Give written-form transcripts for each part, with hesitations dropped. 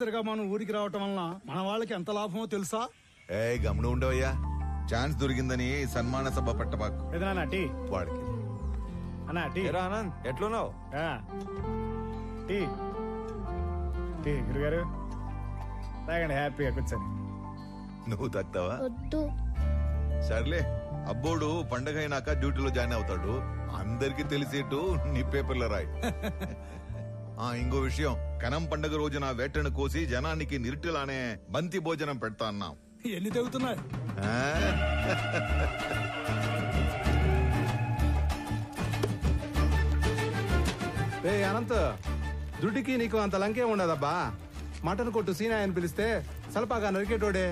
మనం ఊరికి రావటం వలన మన వాళ్ళకి ఎంత లాభమో తెలుసా? ఏ గమనం ఉండవయ్యా, ఛాన్స్ దొరికిందని సన్మాన సభ పెట్టబాకు. ఏదైనా టీ వాడికి అన్నా టీ. ఆనంద్ ఎట్లున్నావు? టీ టీ గురుగారు తాగండి, హ్యాపీగా కూర్చొని. నువ్వు తాగుతావా? వద్దు. సర్లే, అబ్బోడు పండగ అయినాక డ్యూటీలో జాయిన్ అవుతాడు. అందరికి తెలిసేట్టు నీ పేపర్లో రాయి. ఇంకో విషయం, కనం పండగ రోజున వేటను కోసి జనానికి నిరుటిలానే బంతి భోజనం పెడతా అన్నాం. ఎన్ని తెగుతున్నాయి? రే అనంత్, దుడ్డికి నీకు అంత లంకే ఉండదబ్బా. మటన్ కొట్టు సీనా అని పిలిస్తే సలపాగా నరికేటోడే.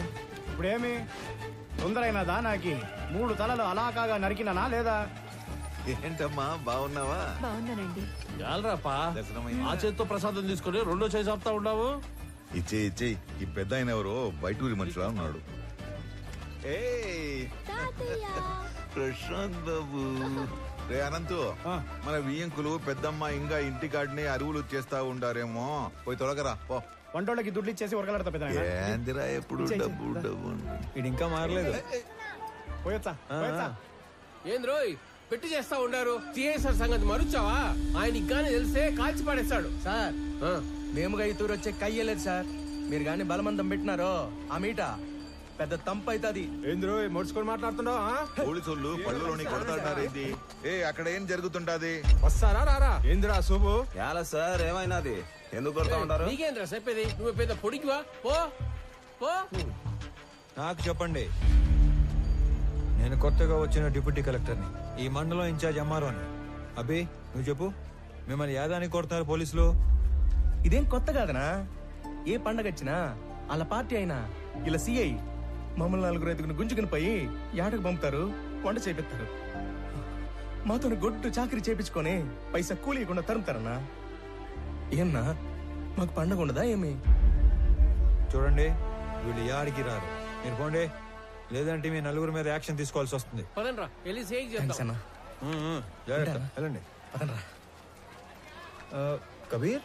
ఇప్పుడేమి తొందరైనదా? నాకి 3 తలలు అలాకాగా నరికినానా లేదా? ఏంటమ్మా, బాగున్నావా? బాగున్నానండి. చాలరాపా, దర్శనమైందా? ఆ చేతితో ప్రసాదం తీసుకుని రెండో చేసి ఆపుతా ఉన్నావు. ఇచ్చే ఈ పెద్ద ఆయన ఎవరో బయటూరి మనుషులా ఉన్నాడు. ప్రశాంత్ బాబు. రే అనంతు, మన వియ్యంకులు పెద్దమ్మ ఇంకా ఇంటికాడిని అరువులు చేస్తా ఉండారేమో, పోయి తొలగరా పో. వంటోళ్ళకి దుడ్లు ఇచ్చేసి ఉరకలాడతా పెద్ద ఏందిరా ఎప్పుడు డబ్బు డబ్బు. ఇది ఇంకా మారలేదు. పోయొచ్చా పోయొచ్చా? ఏంది రోయ్ పెట్టి చేస్తా ఉండారు? సిఐసార్ సంగతి మరుచావా? ఆయన గాని తెలిసే కాల్చి పడేస్తాడు సార్. మేముగా ఈ తూరు వచ్చే కయ్యలేదు సార్. మీరు గాని బలమందం పెట్టినారో ఆ మీట పెద్ద తంపు అవుతుంది. ఏంద్రో మొడుచుకొని మాట్లాడుతున్నావు? పోలీసులు పళ్ళులోని కొడతాడారేంది? అక్కడ ఏం జరుగుతుంటాది? వస్తారా రారా? ఏందిరా శుభు? ఎలా సార్, ఏమైనాది? ఎందుకు కొడతా ఉంటారు? నీకేంద్రా చెప్పేది? నువ్వు పెద్ద పొడికివా? పో పో. నాకు చెప్పండి, నేను కొత్తగా వచ్చిన డిప్యూటీ కలెక్టర్ని, ఈ మండలం ఇన్ఛార్జ్ ఎంఆర్ఓని. అభి, నువ్వు చెప్పు, మిమ్మల్ని యాదానికి కొడుతున్నారు పోలీసులు? ఇదేం కొత్త కాదనా? ఏ పండగ వచ్చినా వాళ్ళ పార్టీ అయినా ఇలా సిఐ మమ్మల్ని 4 ఐదుగురు గుంజుకుని పోయి యాటకు పంపుతారు, వంట చేపిస్తారు. మాతో గొడ్డు చాకరీ చేపించుకొని పైసా కూలీయకుండా తరుముతారన్నా. ఏమన్నా మాకు పండగ ఉండదా ఏమి? చూడండి, వీళ్ళు యాడికి రారు. మీరు పోండి, లేదంటే మీ నలుగురు మీద యాక్షన్ తీసుకోవాల్సి వస్తుంది. పదండ్రా వెళ్ళి సేక్ థాంక్స్ చేద్దాం. అన్నా. జాగ్రత్త, వెళ్ళండి. పదండ్రా. కబీర్,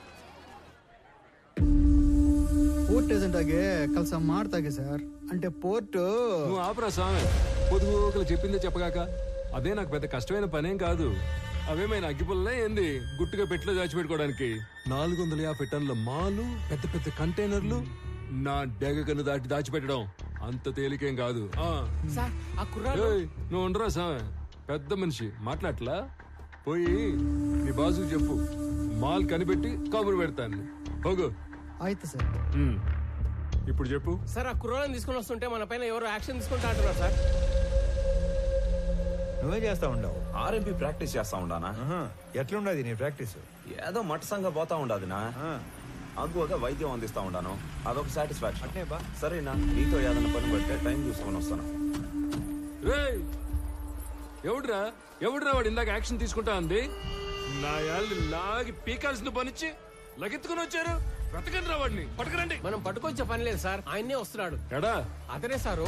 ಪೋರ್ಟ್ ಏಜೆಂಟ್ ಆಗಿ ಕೆಲಸ ಮಾಡ್ತಾಗೆ ಸರ್. అంటే పోర్ట్ నువ్వు ఆపరా స్వామి, పొదుగుకలు చెప్పిందే చెప్పగాక. అదే నాకు పెద్ద కష్టమైన పనేం కాదు. అవేమైనా అగ్గిపుల్లే ఏంది గుట్టుగా పెట్టిలో దాచిపెట్టుకోవడానికి? 450 టన్నుల మాలు, పెద్ద పెద్ద కంటైనర్లు నా డెగకను దాచిపెట్టడం అంత తేలికేం కాదు. సార్ ఆ కుర్రాడు ఏయ్, నువ్వు ఉండరా స్వామి, పెద్ద మనిషి మాట్లాడలా. పోయి నీ బాసుకు చెప్పు, మాల్ కనిపెట్టి కబురు పెడతాను. పోగు. ಆಯ್ತು ಸರ್. ఇప్పుడు చెప్పు. సార్ ఆ కుర్రాళ్ళని తీసుకుని వస్తుంటే మన పైన ఎవరు యాక్షన్ తీసుకుంటా అంటున్నారు సార్. నువ్వే చేస్తా ఉండవు? ఆర్ఎంపీ ప్రాక్టీస్ చేస్తా ఉండానా? ఎట్లుండదు నీ ప్రాక్టీస్? ఏదో మట్టసంగా పోతా ఉండాదినా. అగ్గువగా వైద్యం అందిస్తా ఉండాను, అదొక సాటిస్ఫాక్షన్. అంటే బా సరేనా, నీతో ఏదైనా పని పడితే టైం చూసుకొని వస్తాను. రేయ్, ఎవడ్రా వాడు ఇందాక యాక్షన్ తీసుకుంటా అంది? నా యాళ్ళు లాగి పీకాల్సిన పనిచ్చి లగెత్తుకుని వచ్చారు. వెతకండి రా వాడిని, పట్టుకురండి. మనం పట్టుకొచ్చే పని లేదు సార్, ఆయన్నే వస్తున్నాడు. ఎడా అతనే సారు.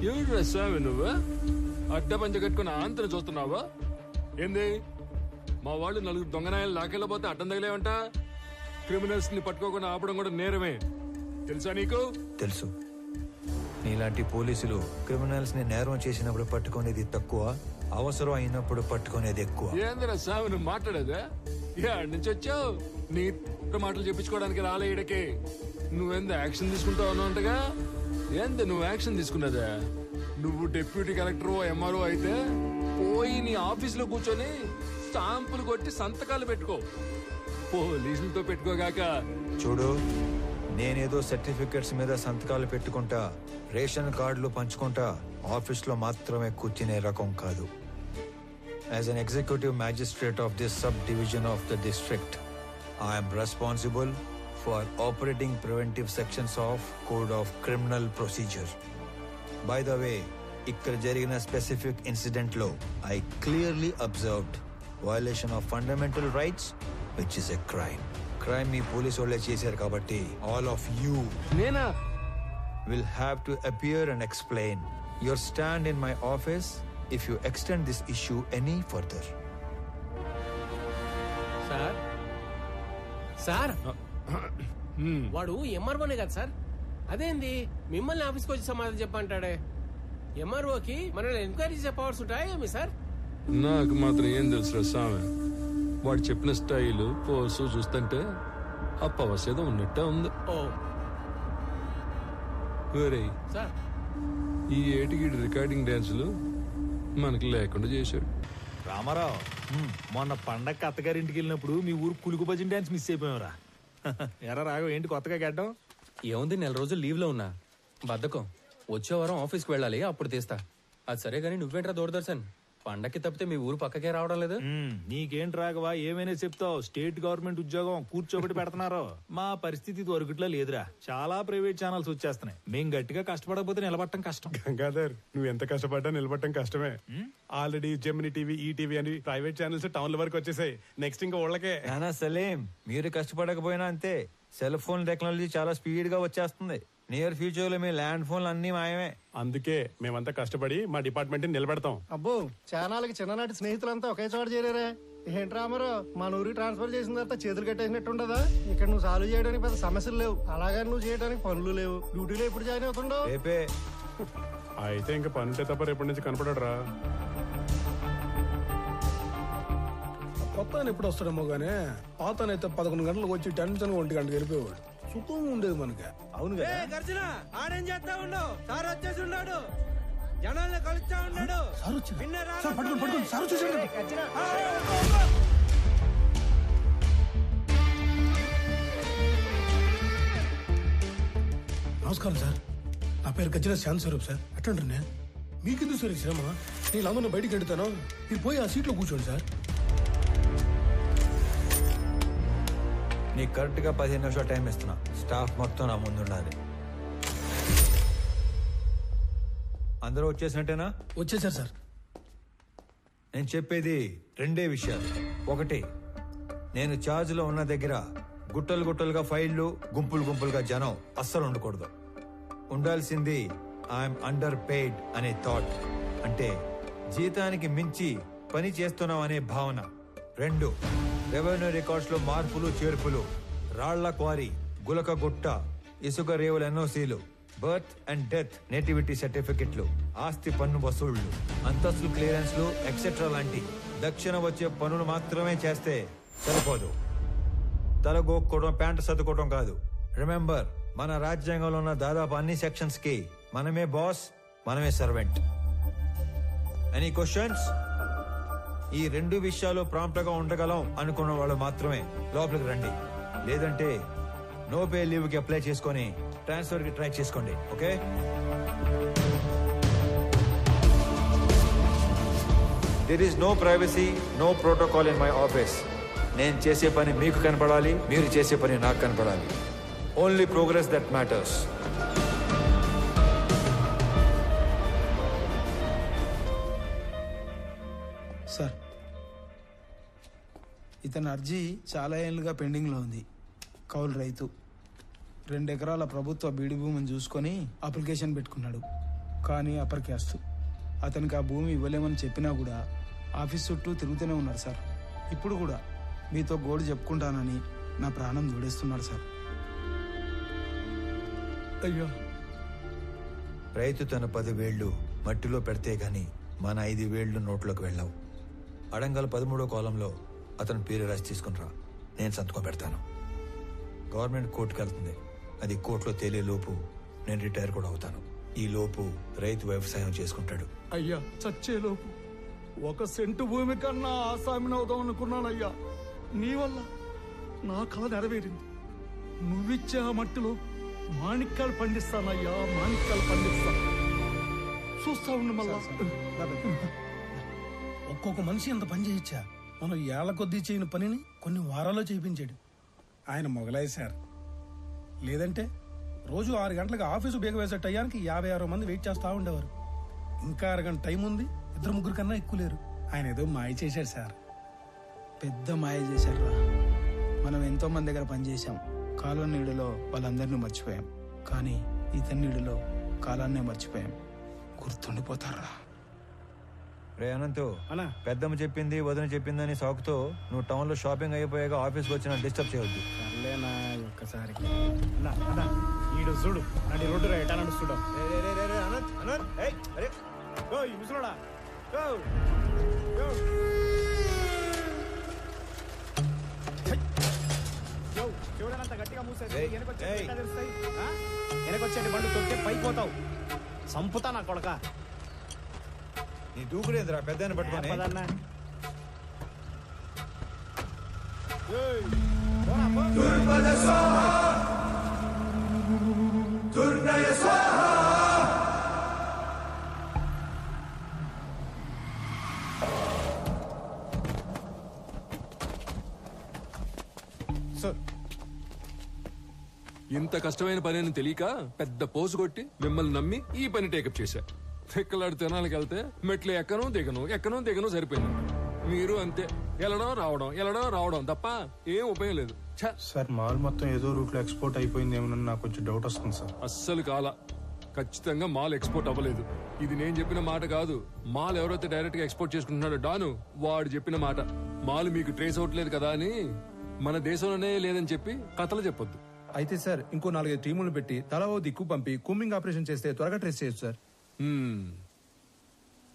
ఎవడ్రా స్వామి నువ్వు? అడ్డ పంచ కట్టుకుని ఆంతను చూస్తున్నావా ఏంది? మా వాళ్ళు 4 దొంగనాయాలు లాకెళ్ళబోతే అడ్డం తగిలేవంట. క్రిమినల్స్ ని పట్టుకోకుండా ఆపడం కూడా నేరమే, తెలుసా నీకు? తెలుసు. నీలాంటి పోలీసులు క్రిమినల్స్ ని నేరం చేసినప్పుడు పట్టుకునేది తక్కువ, అవసరం అయినప్పుడు పట్టుకునేది ఎక్కువ. ఏందిరా స్వామి నువ్వు మాట్లాడేదా? ఏడు నుంచి వచ్చావు? నీ మాటలు చెప్పించుకోవడానికి రాలే ఈడకి. నువ్వెంత యాక్షన్ తీసుకుంటావు అన్నట్టుగా. ఏంది నువ్వు యాక్షన్ తీసుకున్నదా? నువ్వు డిప్యూటీ కలెక్టర్ ఎంఆర్ఓ అయితే పోయి నీ ఆఫీసులో కూర్చొని స్టాంపులు కొట్టి సంతకాలు పెట్టుకో, పోలీసులతో పెట్టుకోగాక. చూడు, నేనేదో సర్టిఫికెట్స్ మీద సంతకాలు పెట్టుకుంటా, రేషన్ కార్డులు పంచుకుంటా ఆఫీస్ లో మాత్రమే కూర్చునే రకం కాదు. As an executive magistrate of this sub division of the district, I'm responsible for operating preventive sections of code of criminal procedure. By the way, ఇక్కడ జరిగిన స్పెసిఫిక్ ఇన్సిడెంట్ లో I clearly observed violation of fundamental rights, which is a crime. Crime me police వాళ్ళే చేశారు కాబట్టి all of you నేనా will have to appear and explain your stand in my office if you extend this issue any further. Sir sir వాడు ఎంఆర్ఓనే కదా sir? అదేంది మిమ్మల్ని ఆఫీస్కి వచ్చి సమాధానం చెప్పంటాడే? ఎంఆర్ఓకి మనల్ని ఎంక్వైరీ చేసే పవర్స్ ఉంటాయా ఏమి సార్? నాకు మాత్రం ఏం తెలుసు స్వామి. వాడు చెప్పిన స్టైలు పోసు చూస్తుంటే ఆ పవర్స్ ఏదో ఉన్నట్టే ఉంది. ఓ ఒరేయ్, సార్ ఈ ఏటికి రికార్డింగ్ డాన్సులు మనకి లేకుండా చేశాడు. రామారావు, మొన్న పండగ అత్తగారింటికి వెళ్ళినప్పుడు మీ ఊరు కులుకు భజన డాన్స్ మిస్ అయిపోయావురా. ఎరా రాఘవ, ఏంటి కొత్తగా గడ్డం? ఏముంది, 4 రోజులు లీవ్ లో ఉన్నా. బద్ధకం. వచ్చే వారం ఆఫీస్కి వెళ్ళాలి, అప్పుడు తీస్తా. అది సరే గానీ నువ్వేంట్రా దూరదర్శన్? పండక్కి తప్పితే మీ ఊరు పక్కకే రావడం లేదు. నీకేంటి రాఘవ, ఏమైనా చెప్తావు? స్టేట్ గవర్నమెంట్ ఉద్యోగం కూర్చోబెట్టి పెడుతున్నారు. మా పరిస్థితి దొరకట్లా లేదురా. చాలా ప్రైవేట్ ఛానల్స్ వచ్చేస్తున్నాయి. మేం గట్టిగా కష్టపడకపోతే నిలబడటం కష్టం. గంగాధర్, నువ్వు ఎంత కష్టపడ్డా నిలబడటం కష్టమే. ఆల్రెడీ జెమిని టీవీ, ఈటీవీ అని ప్రైవేట్ ఛానల్స్ టౌన్ల వరకు వచ్చేసాయి. నెక్స్ట్ ఇంకా ఊళ్ళకే. నానా సలీం, మీరు కష్టపడకపోయినా అంతే. సెల్ ఫోన్ టెక్నాలజీ చాలా స్పీడ్ గా వచ్చేస్తుంది. నియర్ ఫ్యూచర్ లో మీ ల్యాండ్ ఫోన్లు అన్ని మాయమే. అందుకే మేమంతా కష్టపడి మా డిపార్ట్మెంట్ నిలబెడతాం. అబ్బో, చానాలకి చిన్ననాటి స్నేహితులంతా ఒకే చోట చేరారే. ఏంటి రామారావు, మన ఊరికి ట్రాన్స్ఫర్ చేసిన తర్వాత చేతులు కట్టేసినట్టు ఉండదా? ఇక్కడ నువ్వు సాల్వ్ చేయడానికి పెద్ద సమస్యలు లేవు, అలాగే నువ్వు చేయడానికి పనులు లేవు. డ్యూటీలో ఎప్పుడు జాయిన్ అవుతుండవు? రేపే. అయితే ఇంకా పనుంటే తప్ప రేపటి నుంచి కనపడరా. కొత్త ఎప్పుడు వస్తాడేమో గానీ పాతనైతే 11 గంటలకు వచ్చి టెన్షన్ 1 గంటకు వెళ్ళిపోయేవాడు. సుఖం ఉండేది మనకి. అవును కదా. ఆడేం చేస్తా ఉన్నావు? సార్ వచ్చేసి ఉన్నాడు, జనాల్ని కలుస్తా ఉన్నాడు. సార్ వచ్చింది. సార్ పట్టుకోండి, పట్టుకోండి. సార్ వచ్చేసాడు. నమస్కారం సార్, నా పేరు గజ్జల శాంతి స్వరూప్ సార్. ఎట్లంటారు నేను? మీకెందుకు సార్ ఈ శ్రమ? నేను అందరిని బయటికి వెళ్తాను, మీరు పోయి ఆ సీట్లో కూర్చోండి సార్. నీకు కరెక్ట్ గా 15 నిమిషాలు టైం ఇస్తున్నా. స్టాఫ్ మొత్తం నా ముందు ఉండాలి. అందరూ వచ్చేసినట్టేనా? వచ్చేసారు సార్. నేను చెప్పేది 2 విషయాలు. ఒకటి, నేను ఛార్జ్ లో ఉన్న దగ్గర గుట్టలు గుట్టలుగా ఫైళ్లు, గుంపులు గుంపులుగా జనం అస్సలు ఉండకూడదు. ఉండాల్సింది ఐఎమ్ అండర్ పెయిడ్ అనే థాట్, అంటే జీతానికి మించి పని చేస్తున్నాం అనే భావన. 2, రెవెన్యూ రికార్డ్స్ లో మార్పులు చేర్పులు, రాళ్ల క్వారీ, గులక గుట్ట, ఇసుక రేవుల ఎన్ఓసీలు, బర్త్ అండ్ డెత్ నేటివిటీ సర్టిఫికెట్లు, ఆస్తి పన్ను వసూళ్లు, అంతస్తులు క్లియరెన్స్లు ఎక్సెట్రా లాంటి దక్షిణ వచ్చే పనులు మాత్రమే చేస్తే సరిపోదు. తలగోక్కోవడం, ప్యాంటు సర్దుకోవడం కాదు. రిమెంబర్, మన రాజ్యాంగంలో ఉన్న దాదాపు అన్ని సెక్షన్స్ కి మనమే బాస్, మనమే సర్వెంట్. Any questions? ఈ 2 విషయాలు ప్రాంప్ట్ గా ఉండగలం అనుకున్న వాళ్ళు మాత్రమే లోపలికి రండి. లేదంటే నో పే లీవ్ కి అప్లై చేసుకొని ట్రాన్స్ఫర్ కి ట్రై చేసుకోండి. Okay? There is no privacy, no protocol in my office. నేను చేసే పని మీకు కనపడాలి, మీరు చేసే పని నాకు కనపడాలి. Only progress that matters. Sir, ఇతని అర్జీ చాలా ఏళ్ళుగా పెండింగ్లో ఉంది. కౌలు రైతు, 2 ఎకరాల ప్రభుత్వ బీడి భూమిని చూసుకొని అప్లికేషన్ పెట్టుకున్నాడు. కానీ అప్పర్ క్యాస్ట్. అతనికి ఆ భూమి ఇవ్వలేమని చెప్పినా కూడా ఆఫీస్ చుట్టూ తిరుగుతూనే ఉన్నాడు సార్. ఇప్పుడు కూడా మీతో గోడు చెప్పుకుంటానని నా ప్రాణం జోడేస్తున్నాడు సార్. అయ్యో, రైతు తన 10 వేళ్లు మట్టిలో పెడితే గాని మన 5 వేళ్లు నోట్లోకి వెళ్ళావు. అడంగల్ 13వ కాలంలో అతను పేరు రాసి తీసుకునిరా, నేను సంతకం పెడతాను. గవర్నమెంట్ కోర్టుకు వెళ్తుంది. అది కోర్టులో తేలే లోపు నేను రిటైర్ కూడా అవుతాను. ఈ లోపు రైతు వ్యవసాయం చేసుకుంటాడు. అయ్యా, చచ్చేలోపు 1 సెంటు భూమి కన్నా ఆసామిని అవుదాం అనుకున్నానయ్యా. నీ వల్ల నా కళ నెరవేరింది. నువ్విచ్చే ఆ మట్టిలో మాణిక్యాలు పండిస్తానయ్యా, మాణిక్యాలు పండిస్తా. చూస్తా ఉండు మళ్ళా. ఒక్కొక్క మనిషి ఎంత పని చేయొచ్చా? మనం ఏళ్ల కొద్దీ చేయని పనిని కొన్ని వారాల్లో చేయించాడు ఆయన మొగలాయి సార్. లేదంటే రోజు 6 గంటలకు ఆఫీసు బేగ వేసే టయానికి 56 మంది వెయిట్ చేస్తా ఉండేవారు. ఇంకా 1 గంట టైం ఉంది, 2-3 కన్నా ఎక్కువ లేరు. ఆయన ఏదో మాయ చేశాడు సార్. పెద్ద మాయ చేశారు. మనం ఎంతో మంది దగ్గర పనిచేశాం. కాలం నీడలో వాళ్ళందరినీ మర్చిపోయాం. కానీ ఇతని నీడలో కాలాన్నే మర్చిపోయాం. గుర్తుండిపోతారా? రే అనంతు అన్నా పెద్దమ్మ చెప్పింది వదిన చెప్పిందని సాకుతో నువ్వు టౌన్ లో షాపింగ్ అయిపోయాక ఆఫీస్కి వచ్చి నన్ను డిస్టర్బ్ చేయొద్దు. సర్లేనా ఒక్కసారికి అన్నా అన్నా ఈడు చూడు నన్ను రోడ్డు రా ఎటా నడుస్తుడు ఈ ముసలోడా చూడనంత గట్టిగా మూసేసి వెనకొచ్చేటి బండు తొక్కే పైపోతావు సంపుతా నా కొడక నీ దూకుడేంద్రా పెద్ద పట్టుకొని. పదన్నా సార్ ఇంత కష్టమైన పని అని తెలియక పెద్ద పోసు కొట్టి మిమ్మల్ని నమ్మి ఈ పని టేకప్ చేశా. ఎక్కలాడు తినాలకు వెళ్తే మెట్లు ఎక్కను దిగను సరిపోయింది. మీరు అంతే వెళ్ళడం రావడం తప్ప ఏం ఉపయోగం లేదు. ఛ! సార్ మాల్ మొత్తం ఏదో రూట్ లో ఎక్స్పోర్ట్ అయిపోయింది ఏమన్నా నాకు కొంచెం డౌట్ వస్తుంది సార్. అస్సలు కాల ఖచ్చితంగా మాల్ ఎక్స్పోర్ట్ అవ్వలేదు. ఇది నేను చెప్పిన మాట కాదు. మాల్ ఎవరైతే డైరెక్ట్ గా ఎక్స్పోర్ట్ చేసుకుంటున్నాడో డాను వాడు చెప్పిన మాట. మాల్ మీకు ట్రేస్ అవట్లేదు కదా అని మన దేశంలోనే లేదని చెప్పి కథలు చెప్పొద్దు. అయితే సార్ ఇంకో 4-5 టీములు పెట్టి తలా ఓ దిక్కు పంపి కూంబింగ్ ఆపరేషన్ చేస్తే త్వరగా ట్రేస్ చేయొచ్చు సార్.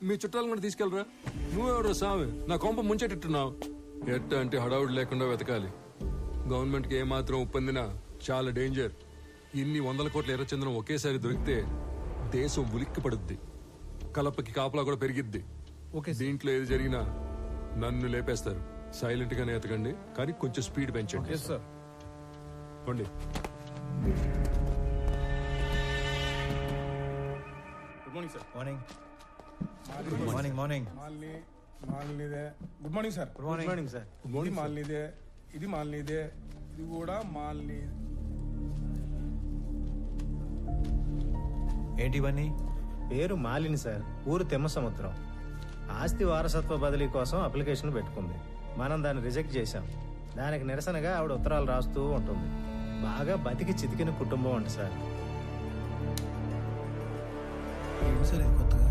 మీ చుట్టాలు కూడా తీసుకెళ్ళరా. నువ్వెవరో సామి నా కొంప ముంచెట్టున్నావు. ఎట్ట అంటే హడావుడి లేకుండా వెతకాలి. గవర్నమెంట్ కి ఏమాత్రం ఉప్పొందినా చాలా డేంజర్. ఇన్ని 100 కోట్ల ఎర్రచంద్రం ఒకేసారి దొరికితే దేశం ఉలిక్కి పడుద్ది. కలపకి కాపలా కూడా పెరిగిద్ది. ఓకే దీంట్లో ఏది జరిగినా నన్ను లేపేస్తారు. సైలెంట్ గానే ఎతకండి, కానీ కొంచెం స్పీడ్ పెంచండి. సార్ పండి. Good morning sir. మార్నింగ్ మాలినిదే. Good morning sir. Good morning sir. ఇది మాలినిదే, ఇది మాలినిదే, ఇది కూడా మాలిని. ఏంటి ఇవన్నీ? పేరు మాలిని సార్, ఊరు తెమ్మసముద్రం. ఆస్తి వారసత్వ బదిలీ కోసం అప్లికేషన్ పెట్టుకుంది. మనం దాన్ని రిజెక్ట్ చేశాం. దానికి నిరసనగా ఆవిడ ఉత్తరాలు రాస్తూ ఉంటుంది. బాగా బతికి చితికిన కుటుంబం అంట సార్. సరే కొత్తగా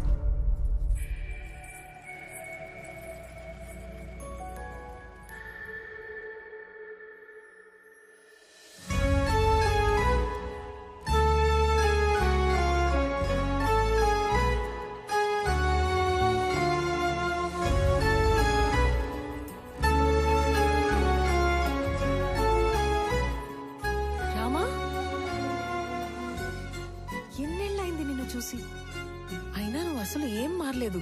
చూసి. అయినా నువ్వు అసలు ఏం మారలేదు.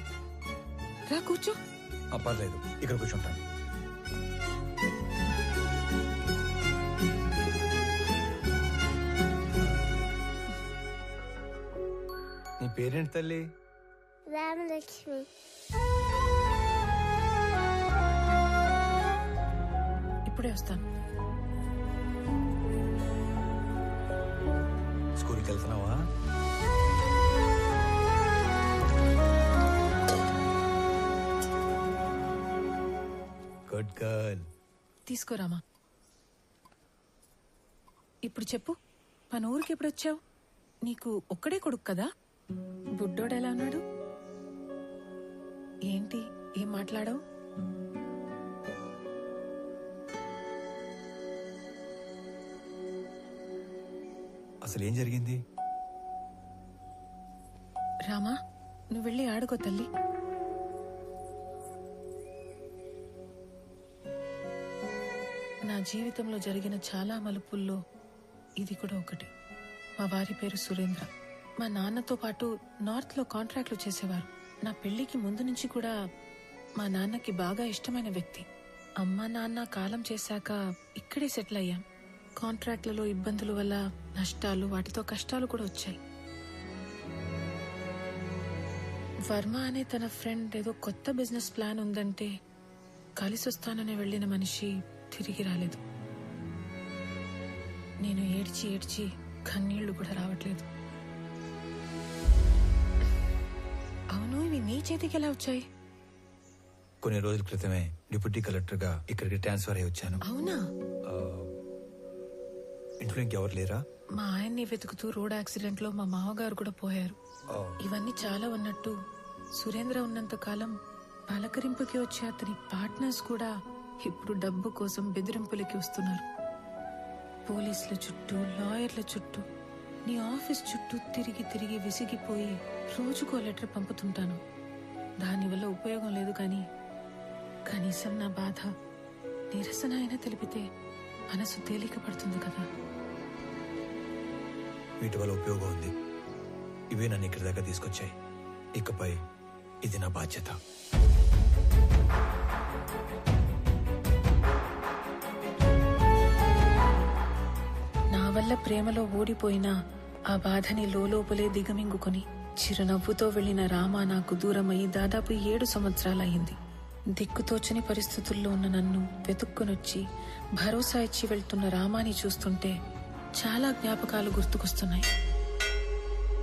రా కూర్చో. పర్లేదు, ఇక్కడ కూర్చుంటాను. నీ పేరేంటి తల్లి? రామలక్ష్మి. ఇప్పుడే వస్తాను. స్కూల్కి వెళ్తున్నావా? Good girl. తీసుకోరామా. ఇప్పుడు చెప్పు, మన ఊరికి ఎప్పుడు వచ్చావు? నీకు ఒక్కడే కొడుకు కదా? బుడ్డోడు ఎలా ఉన్నాడు? ఏంటి ఏం మాట్లాడావు? అసలు ఏం జరిగింది? రామా, నువ్వు వెళ్ళి ఆడుకో తల్లి. నా జీవితంలో జరిగిన చాలా మలుపుల్లో ఇది కూడా ఒకటి. మా వారి పేరు సురేంద్ర. మా నాన్నతో పాటు నార్త్ లో కాంట్రాక్ట్లు చేసేవారు. నా పెళ్లికి ముందు నుంచి కూడా మా నాన్నకి బాగా ఇష్టమైన వ్యక్తి. అమ్మ నాన్న కాలం చేశాక ఇక్కడే సెటిల్ అయ్యాం. కాంట్రాక్ట్లలో ఇబ్బందుల వల్ల నష్టాలు, వాటితో కష్టాలు కూడా వచ్చాయి. వర్మ అనే తన ఫ్రెండ్ ఏదో కొత్త బిజినెస్ ప్లాన్ ఉందంటే కలిసి వస్తానని వెళ్లిన మనిషి తిరిగి రాలేదు. నేను ఏడ్చి ఏడ్చి కన్నీళ్లు కూడా రావట్లేదు. అవును, ఇవి నీ చేతికి ఎలా వచ్చాయి? కొన్ని రోజుల క్రితమే డిప్యూటీ కలెక్టర్ గా ఇక్కడికి ట్రాన్స్ఫర్ అయ్యి వచ్చాను. అవునా? ఇంట్లో ఇంకెవరు లేరా? మా ఆయన్ని వెతుకుతూ రోడ్ యాక్సిడెంట్ లో మా మామగారు కూడా పోయారు. ఇవన్నీ చాలా ఉన్నట్టు సురేంద్ర ఉన్నంత కాలం పలకరింపుకి వచ్చే అతని పార్ట్నర్స్ కూడా ఇప్పుడు డబ్బు కోసం బెదిరింపులకి వస్తున్నారు. పోలీసుల చుట్టూ, లాయర్ల చుట్టూ, నీ ఆఫీస్ చుట్టూ తిరిగి తిరిగి విసిగిపోయి రోజుకో లెటర్ పంపుతుంటాను. దానివల్ల ఉపయోగం లేదు, కానీ కనీసం నా బాధ నిరసన అయినా తెలిపితే మనసు తేలిక పడుతుంది కదా. వీటి వల్ల ఉపయోగం ఉంది. ఇవే నన్ను ఇక్కడి దాకా తీసుకొచ్చాయి. ఇకపై ఇది నా బాధ్యత. నా వల్ల ప్రేమలో ఓడిపోయినా ఆ బాధని లోపలే దిగమింగుకొని చిరునవ్వుతో వెళ్లిన రామ నాకు దూరమయ్యి దాదాపు 7 సంవత్సరాలయ్యింది. దిక్కుతోచని పరిస్థితుల్లో ఉన్న నన్ను వెతుక్కునొచ్చి భరోసా ఇచ్చి వెళ్తున్న రామాని చూస్తుంటే చాలా జ్ఞాపకాలు గుర్తుకొస్తున్నాయి.